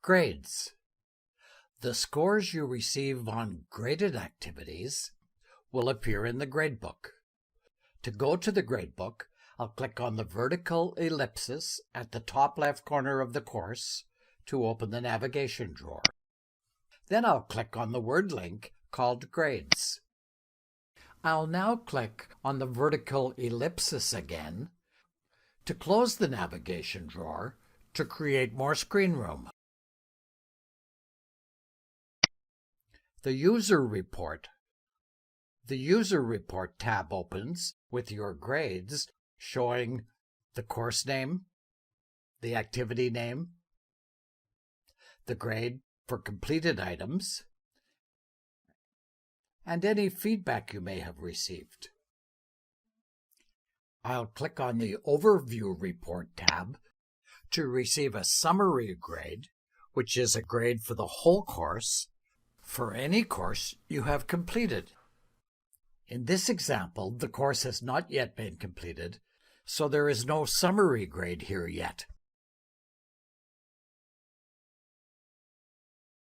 Grades. The scores you receive on graded activities will appear in the gradebook. To go to the gradebook, I'll click on the vertical ellipsis at the top left corner of the course to open the navigation drawer. Then I'll click on the word link called Grades. I'll now click on the vertical ellipsis again to close the navigation drawer to create more screen room. The User Report. The User Report tab opens with your grades showing the course name, the activity name, the grade for completed items, and any feedback you may have received. I'll click on the Overview Report tab to receive a summary grade, which is a grade for the whole course for any course you have completed. In this example, the course has not yet been completed, so there is no summary grade here yet.